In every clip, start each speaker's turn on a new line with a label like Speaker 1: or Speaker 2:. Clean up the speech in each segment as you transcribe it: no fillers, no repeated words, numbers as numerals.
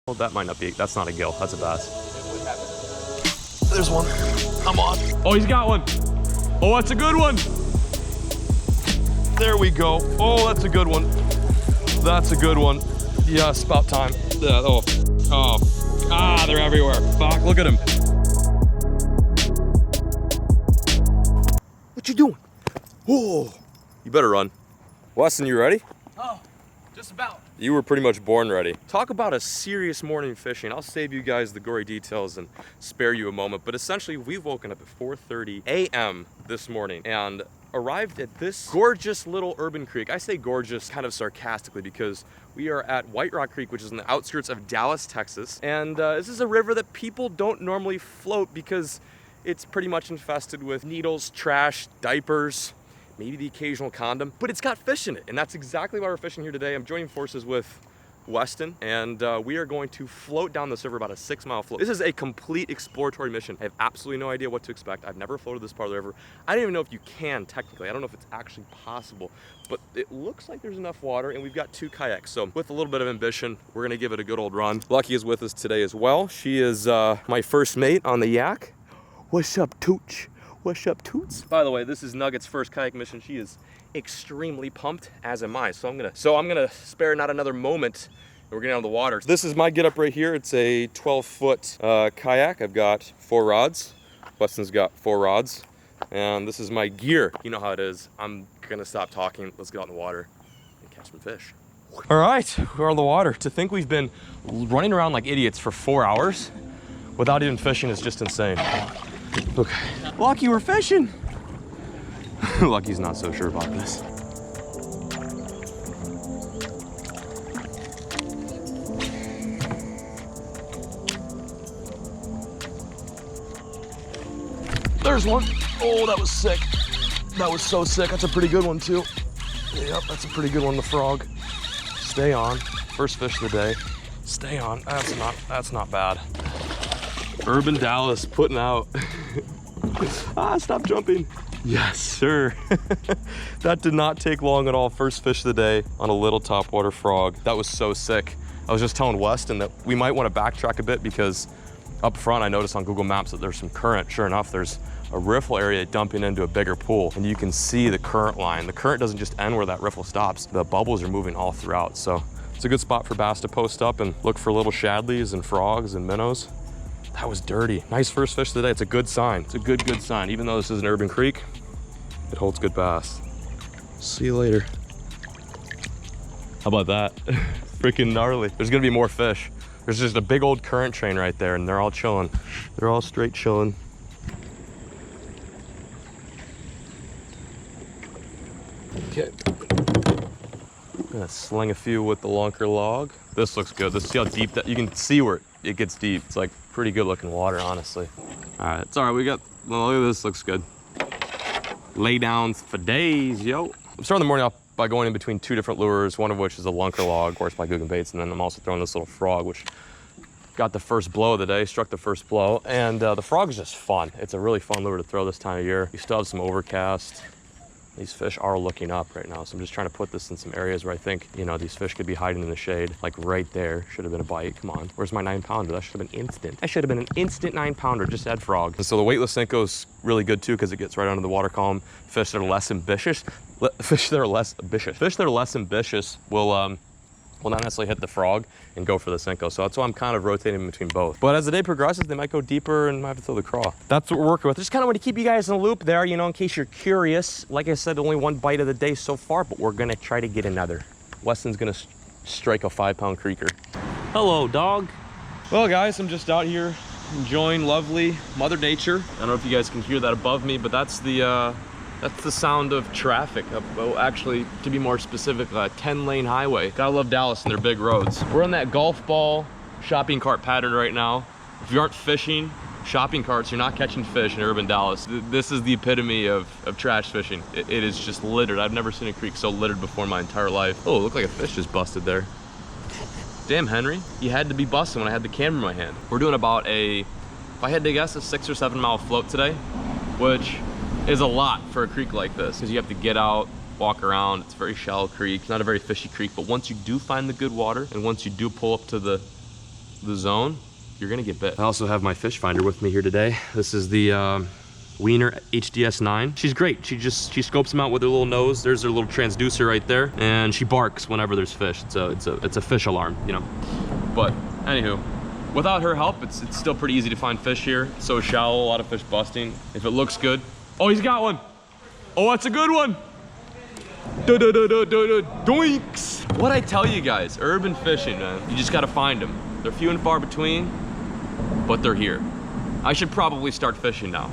Speaker 1: Well, that might not be, that's not a gill, that's a bass. There's one, I'm on. Oh, he's got one. Oh, that's a good one. There we go. Oh, that's a good one. That's a good one. Yes, about time. Yeah, they're everywhere. Fuck, look at him. What you doing? Oh, you better run. Weston, you ready?
Speaker 2: Oh, just about.
Speaker 1: You were pretty much born ready. Talk about a serious morning fishing. I'll save you guys the gory details and spare you a moment, but essentially we've woken up at 4:30 a.m. this morning and arrived at this gorgeous little urban creek. I say gorgeous kind of sarcastically because we are at White Rock Creek, which is in the outskirts of Dallas, Texas. And this is a river that people don't normally float because it's pretty much infested with needles, trash, diapers, maybe the occasional condom, but it's got fish in it. And that's exactly why we're fishing here today. I'm joining forces with Weston, and we are going to float down this river, about a 6-mile float. This is a complete exploratory mission. I have absolutely no idea what to expect. I've never floated this part of the river. I don't even know if you can technically. I don't know if it's actually possible, but it looks like there's enough water, and we've got 2 kayaks. So with a little bit of ambition, we're gonna give it a good old run. Lucky is with us today as well. She is my first mate on the yak. What's up, Tooch? What's up, Toots? By the way, this is Nugget's first kayak mission. She is extremely pumped, as am I. So I'm gonna spare not another moment. We're getting out of the water. This is my getup right here. It's a 12-foot kayak. I've got 4 rods. Weston's got 4 rods. And this is my gear. You know how it is. I'm gonna stop talking. Let's get out in the water and catch some fish. All right, we're on the water. To think we've been running around like idiots for 4 hours without even fishing is just insane. Okay. Lucky, we're fishing. Lucky's not so sure about this. There's one. Oh, that was sick. That was so sick. That's a pretty good one too. Yep, that's a pretty good one, the frog. Stay on. First fish of the day. Stay on. That's not bad. Urban Dallas putting out. Stop jumping. Yes, sir. That did not take long at all. First fish of the day on a little topwater frog. That was so sick. I was just telling Weston that we might want to backtrack a bit because up front I noticed on Google Maps that there's some current. Sure enough, there's a riffle area dumping into a bigger pool, and you can see the current line. The current doesn't just end where that riffle stops. The bubbles are moving all throughout. So it's a good spot for bass to post up and look for little shadleys and frogs and minnows. That was dirty. Nice first fish of the day. It's a good sign. It's a good sign. Even though this is an urban creek, it holds good bass. See you later. How about that? Freaking gnarly. There's gonna be more fish. There's just a big old current train right there, and they're all chilling. They're all straight chilling. Okay. I'm gonna sling a few with the Lunker log. This looks good. Let's see how deep that, you can see where it gets deep. It's like pretty good looking water, honestly. All right, it's all right. Look at this, looks good. Lay downs for days, yo. I'm starting the morning off by going in between 2 different lures, one of which is a Lunker log, of course, by Googan baits, and then I'm also throwing this little frog, which got the first blow of the day, struck the first blow, and the frog is just fun. It's a really fun lure to throw this time of year. You still have some overcast. These fish are looking up right now, so I'm just trying to put this in some areas where I think, you know, these fish could be hiding in the shade, like right there. Should have been a bite, come on. Where's my 9-pounder? That should have been instant. That should have been an instant 9-pounder, just add frog. And so the weightless Senko's really good too, because it gets right under the water column. Fish that are less ambitious, fish that are less ambitious will not necessarily hit the frog and go for the Senko. So that's why I'm kind of rotating between both. But as the day progresses, they might go deeper and might have to throw the craw. That's what we're working with. Just kind of want to keep you guys in the loop there, you know, in case you're curious. Like I said, only 1 bite of the day so far, but we're gonna try to get another. Weston's gonna strike a 5-pound creeker. Hello, dog. Well, guys, I'm just out here enjoying lovely Mother Nature. I don't know if you guys can hear that above me, but that's the sound of traffic. Well, actually, to be more specific, a 10-lane highway. Gotta love Dallas and their big roads. We're on that golf ball shopping cart pattern right now. If you aren't fishing shopping carts, you're not catching fish in urban Dallas. This is the epitome of trash fishing. It is just littered. I've never seen a creek so littered before in my entire life. Oh, it looked like a fish just busted there. Damn, Henry, you had to be busting when I had the camera in my hand. We're doing about if I had to guess, a 6 or 7 mile float today, which is a lot for a creek like this, because you have to get out, walk around. It's a very shallow creek, not a very fishy creek, but once you do find the good water, and once you do pull up to the the zone, you're gonna get bit. I also have my fish finder with me here today. This is the Wiener HDS9. She's great. She scopes them out with her little nose. There's her little transducer right there, and she barks whenever there's fish. It's a fish alarm, you know. But anywho, without her help, it's still pretty easy to find fish here. So shallow, a lot of fish busting. If it looks good, oh, he's got one. Oh, that's a good one. Doinks. What I tell you guys, urban fishing, man. You just gotta find them. They're few and far between, but they're here. I should probably start fishing now.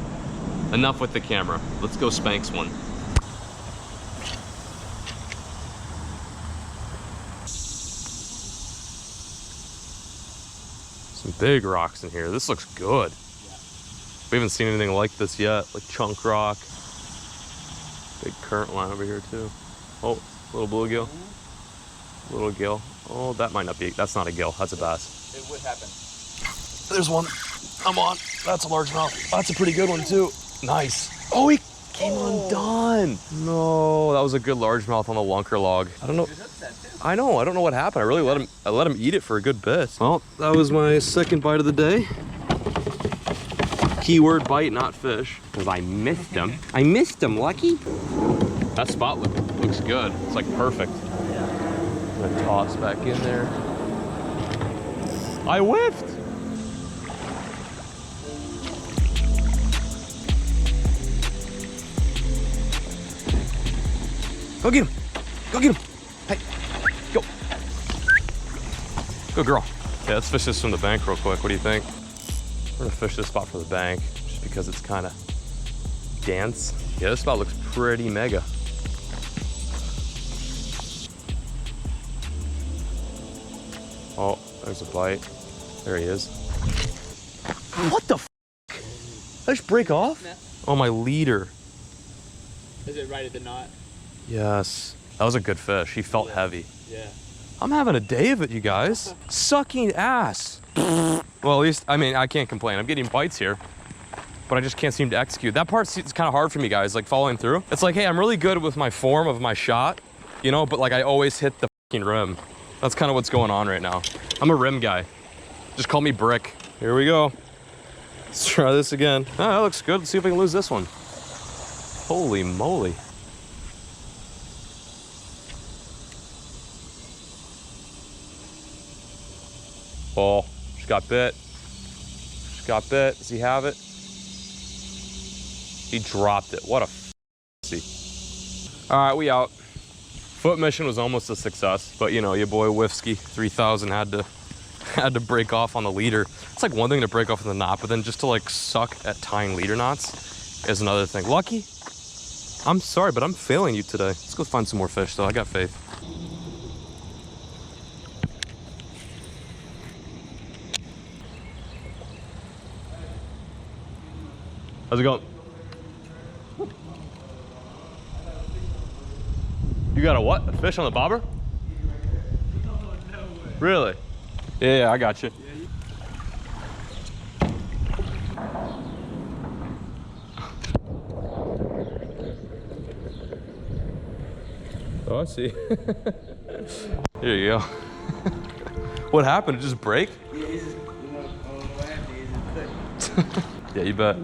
Speaker 1: Enough with the camera. Let's go Spanx one. Some big rocks in here. This looks good. We haven't seen anything like this yet, like chunk rock. Big current line over here too. Oh, little bluegill. Little gill. Oh, that might not be, that's not a gill, that's a bass.
Speaker 2: It would happen.
Speaker 1: There's one. I'm on. That's a largemouth. That's a pretty good one too. Nice. Oh, he came undone. No, that was a good largemouth on the Lunker log. I don't know. I don't know what happened. I really let him eat it for a good bit. Well, that was my second bite of the day. Keyword bite, not fish. Because I missed him. I missed him, Lucky. That spot looks good. It's like perfect. I'm gonna toss back in there. I whiffed. Go get him. Go get him. Hey, go. Good girl. Yeah, let's fish this from the bank real quick. What do you think? We're gonna fish this spot from the bank just because it's kind of dense. Yeah, this spot looks pretty mega. Oh, there's a bite. There he is. What the f? Did I just break off?
Speaker 2: No.
Speaker 1: Oh, my leader.
Speaker 2: Is it right at the knot?
Speaker 1: Yes. That was a good fish. He felt heavy.
Speaker 2: Yeah.
Speaker 1: I'm having a day of it, you guys. Sucking ass. Well, at least, I mean, I can't complain. I'm getting bites here, but I just can't seem to execute. That part's kind of hard for me, guys, like following through. It's like, hey, I'm really good with my form of my shot, you know, but like I always hit the fucking rim. That's kind of what's going on right now. I'm a rim guy. Just call me Brick. Here we go. Let's try this again. Oh, that looks good. Let's see if we can lose this one. Holy moly. Oh, she got bit. She got bit. Does he have it? He dropped it. What a f***y. All right, we out. Foot mission was almost a success, but you know, your boy Whiffsky 3000 had to break off on the leader. It's like one thing to break off in the knot, but then just to like suck at tying leader knots is another thing. Lucky, I'm sorry, but I'm failing you today. Let's go find some more fish though. I got faith. How's it going? You got a what? A fish on the bobber? No way. Really? Yeah, I got you. Oh, I see. Here you go. What happened? It just break?
Speaker 3: Yeah, he's just, what happened? He's just cut.
Speaker 1: Yeah, you bet.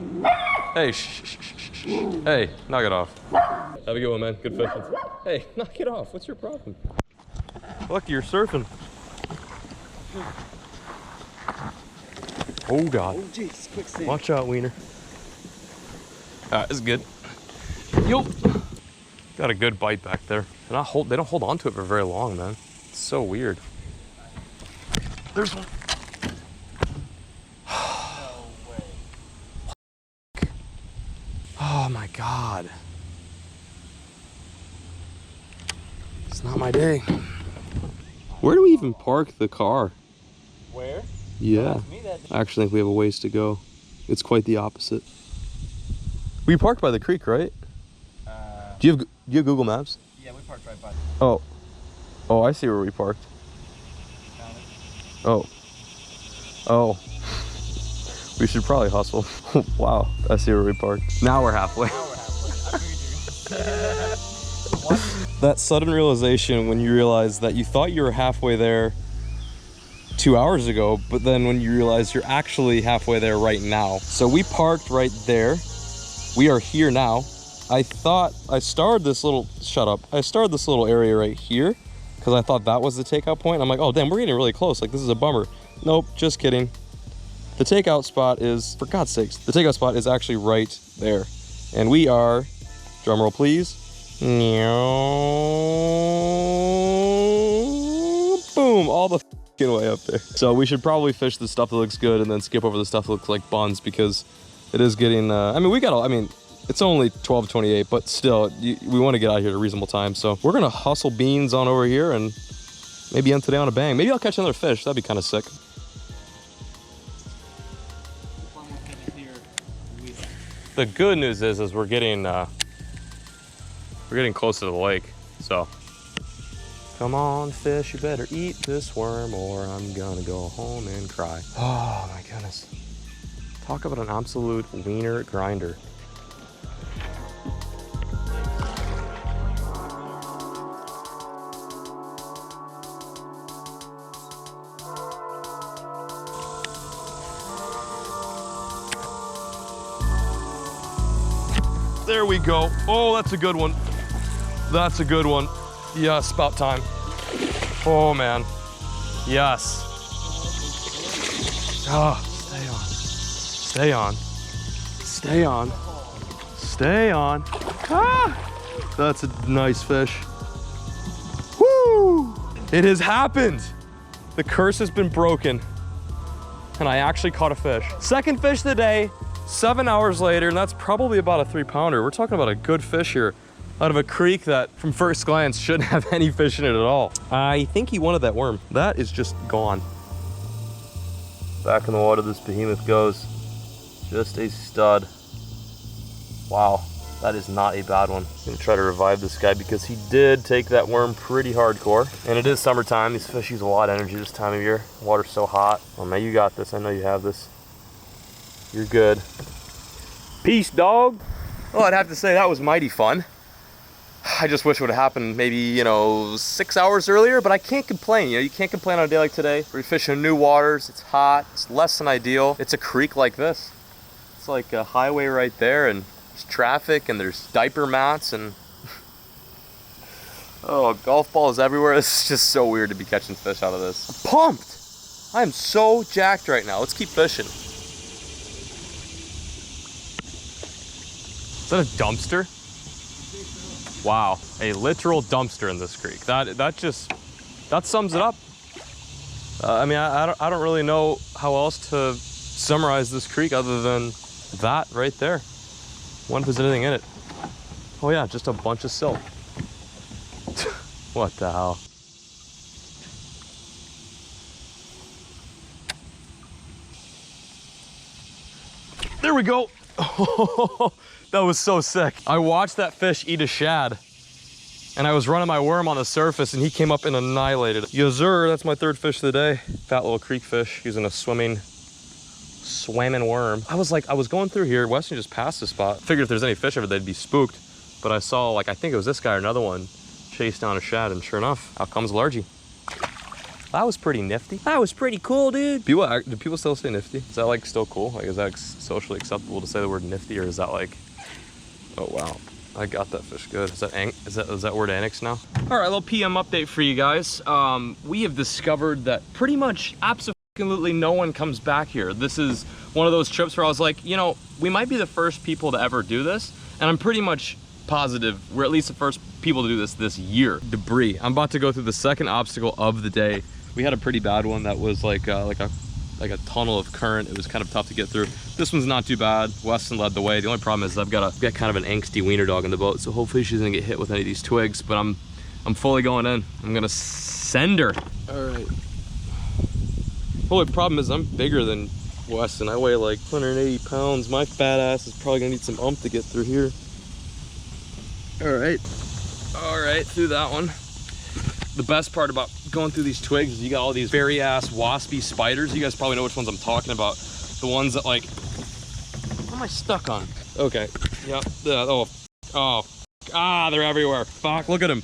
Speaker 1: Hey, shh. Hey, knock it off. Have a good one, man. Good fishing. Hey, knock it off. What's your problem? Lucky you're surfing. Oh, God.
Speaker 3: Oh, jeez, quicksand.
Speaker 1: Watch out, Wiener. All right, this is good. Yo. Got a good bite back there. They don't hold on to it for very long, man. It's so weird. There's one. Oh my God. It's not my day. Where do we even park the car?
Speaker 2: Where?
Speaker 1: Yeah. I actually think we have a ways to go. It's quite the opposite. We parked by the creek, right? Do you have Google Maps?
Speaker 2: Yeah, we parked right by.
Speaker 1: Oh, I see where we parked.
Speaker 2: Found it.
Speaker 1: Oh. We should probably hustle. Wow, I see where we parked. Now we're halfway. That sudden realization when you realize that you thought you were halfway there 2 hours ago, but then when you realize you're actually halfway there right now. So we parked right there. We are here now. I thought I started this little, I started this little area right here because I thought that was the takeout point. I'm like, oh damn, we're getting really close. Like, this is a bummer. Nope, just kidding. The takeout spot is, for God's sakes, the takeout spot is actually right there. And we are, drum roll please. Boom, all the way up there. So we should probably fish the stuff that looks good and then skip over the stuff that looks like buns, because it is getting, I mean, it's only 12:28, but still, we want to get out of here at a reasonable time. So we're going to hustle beans on over here and maybe end today on a bang. Maybe I'll catch another fish. That'd be kind of sick. The good news is we're getting close to the lake. So come on, fish, you better eat this worm or I'm gonna go home and cry. Oh my goodness. Talk about an absolute wiener grinder. There we go. Oh, that's a good one. That's a good one. Yes, about time. Oh man. Yes. Oh, stay on. Stay on. Stay on. Stay on. Ah! That's a nice fish. Woo! It has happened. The curse has been broken. And I actually caught a fish. Second fish of the day. 7 hours later, and that's probably about a 3-pounder. We're talking about a good fish here out of a creek that from first glance shouldn't have any fish in it at all. I think he wanted that worm. That is just gone. Back in the water this behemoth goes. Just a stud. Wow, that is not a bad one. I'm gonna try to revive this guy because he did take that worm pretty hardcore. And it is summertime. These fish use a lot of energy this time of year. The water's so hot. Oh man, you got this. I know you have this. You're good. Peace, dog. Well, I'd have to say that was mighty fun. I just wish it would have happened maybe, 6 hours earlier, but I can't complain. You can't complain on a day like today. We're fishing new waters. It's hot. It's less than ideal. It's a creek like this. It's like a highway right there, and there's traffic, and there's diaper mats, and oh, golf balls everywhere. It's just so weird to be catching fish out of this. I'm pumped. I am so jacked right now. Let's keep fishing. Is that a dumpster? Wow, a literal dumpster in this creek. That sums it up. I mean, I don't really know how else to summarize this creek other than that right there. Wonder if there's anything in it. Oh yeah, just a bunch of silt. What the hell? There we go. That was so sick. I watched that fish eat a shad, and I was running my worm on the surface, and he came up and annihilated it. Yes, sir. That's my third fish of the day. Fat little creek fish using a swimming worm. I was going through here. Weston just passed the spot. Figured if there's any fish over there, they'd be spooked. But I saw, I think it was this guy or another one chase down a shad, and sure enough, out comes Largy. That was pretty nifty. That was pretty cool, dude. Do people still say nifty? Is that still cool? Is that socially acceptable to say the word nifty, or is that oh wow, I got that fish good. Is that word annexed now? All right, a little PM update for you guys. We have discovered that pretty much absolutely no one comes back here. This is one of those trips where I was like, we might be the first people to ever do this, and I'm pretty much positive we're at least the first people to do this year. Debris. I'm about to go through the second obstacle of the day. We had a pretty bad one that was like a tunnel of current. It was kind of tough to get through. This one's not too bad. Weston led the way. The only problem is I've got kind of an angsty wiener dog in the boat, so hopefully she doesn't get hit with any of these twigs, but I'm fully going in. I'm gonna send her. All right. The only problem is I'm bigger than Weston. I weigh like 180 pounds. My fat ass is probably gonna need some to get through here. All right, through that one. The best part about going through these twigs is you got all these berry ass waspy spiders. You guys probably know which ones I'm talking about. The ones that what am I stuck on? Okay, yep. They're everywhere. Fuck, look at them.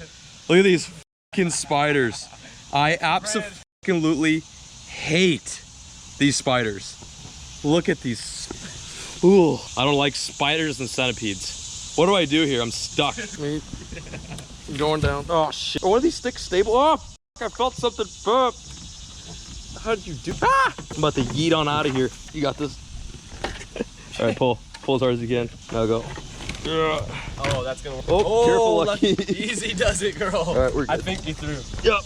Speaker 1: Look at these fucking spiders. I absolutely hate these spiders. Look at these. Ooh, I don't like spiders and centipedes. What do I do here? I'm stuck. I'm going down. Oh shit. Are one of these sticks stable? Oh, I felt something. How did you do? Ah! I'm about to yeet on out of here. You got this. All right, pull. Pull as hard as you can. Now go.
Speaker 2: Oh, that's gonna work.
Speaker 1: Oh, careful, Lucky.
Speaker 2: Easy does it, girl.
Speaker 1: All right, we're good.
Speaker 2: I think you through.
Speaker 1: Yep.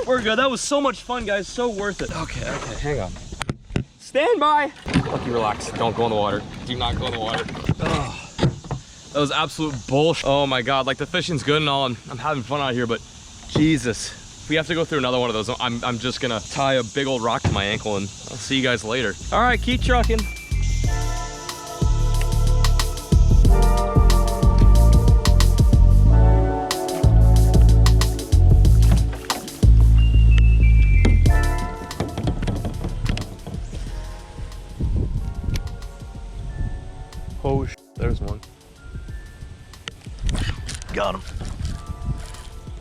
Speaker 1: We're good. That was so much fun, guys. So worth it. Okay, hang on. Stand by. Lucky, relax. Don't go in the water. Do not go in the water. Oh, that was absolute bullshit. Oh my God, like the fishing's good and all, and I'm having fun out here, but Jesus. If we have to go through another one of those, I'm just gonna tie a big old rock to my ankle, and I'll see you guys later. All right, keep trucking. Oh, there's one. Got him.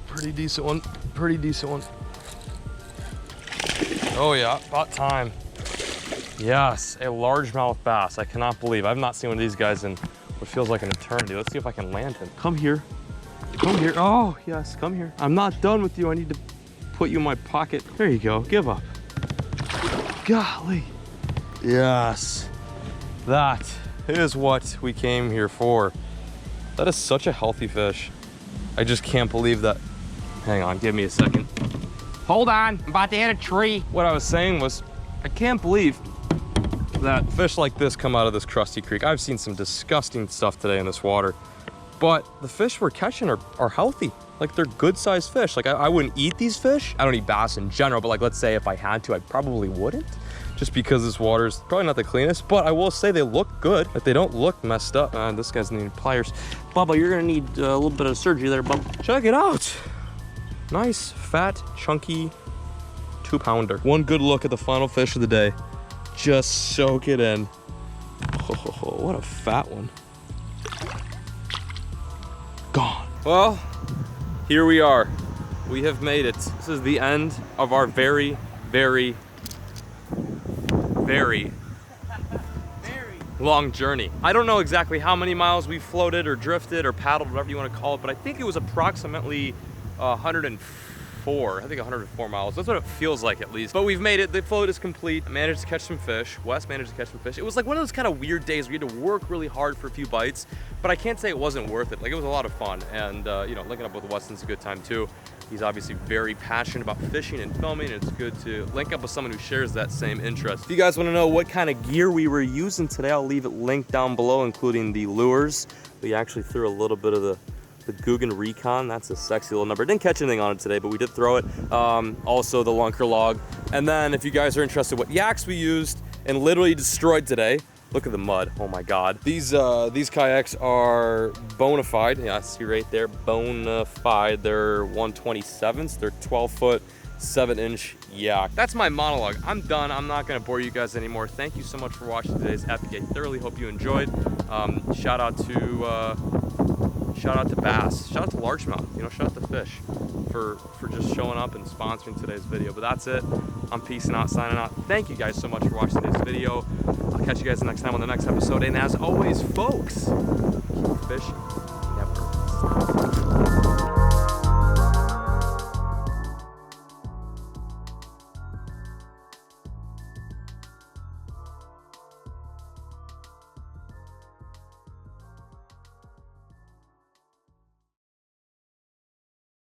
Speaker 1: Pretty decent one. Pretty decent one. Oh yeah, about time. Yes, a largemouth bass. I cannot believe. I've not seen one of these guys in what feels like an eternity. Let's see if I can land him. Come here. Come here. Oh, yes, come here. I'm not done with you. I need to put you in my pocket. There you go. Give up. Golly. Yes. That is what we came here for. That is such a healthy fish. I just can't believe that. Hang on, give me a second. Hold on, I'm about to hit a tree. What I was saying was, I can't believe that fish like this come out of this crusty creek. I've seen some disgusting stuff today in this water, but the fish we're catching are healthy. Like, they're good sized fish. Like, I wouldn't eat these fish. I don't eat bass in general, but like, let's say if I had to, I probably wouldn't, just because this water's probably not the cleanest, but I will say they look good. Like, they don't look messed up. This guy's needing pliers. Bubba, you're gonna need a little bit of surgery there, Bubba. Check it out. Nice, fat, chunky 2-pounder. One good look at the final fish of the day. Just soak it in. Oh, what a fat one. Gone. Well, here we are. We have made it. This is the end of our very, very, very long journey. I don't know exactly how many miles we floated or drifted or paddled, whatever you want to call it, but I think it was approximately 104. I think 104 miles. That's what it feels like, at least. But we've made it. The float is complete. I managed to catch some fish. Wes managed to catch some fish. It was like one of those kind of weird days where you had to work really hard for a few bites, but I can't say it wasn't worth it. Like, it was a lot of fun. And you know, linking up with Weston's a good time too. He's obviously very passionate about fishing and filming, and it's good to link up with someone who shares that same interest. If you guys want to know what kind of gear we were using today, I'll leave it linked down below, including the lures. We actually threw a little bit of the Googan Recon. That's a sexy little number. Didn't catch anything on it today, but we did throw it. Also the Lunker log. And then if you guys are interested what yaks we used and literally destroyed today, look at the mud. Oh my God. These kayaks are bona fide. Yeah, I see right there, bona fide. They're 127s. They're 12-foot, 7-inch yak. That's my monologue. I'm done. I'm not gonna bore you guys anymore. Thank you so much for watching today's epic. I thoroughly hope you enjoyed. Shout out to bass, shout out to largemouth, you know, shout out to fish for just showing up and sponsoring today's video. But that's it. I'm peacing out, signing out. Thank you guys so much for watching today's video. I'll catch you guys next time on the next episode. And as always, folks, keep fishing, never stop.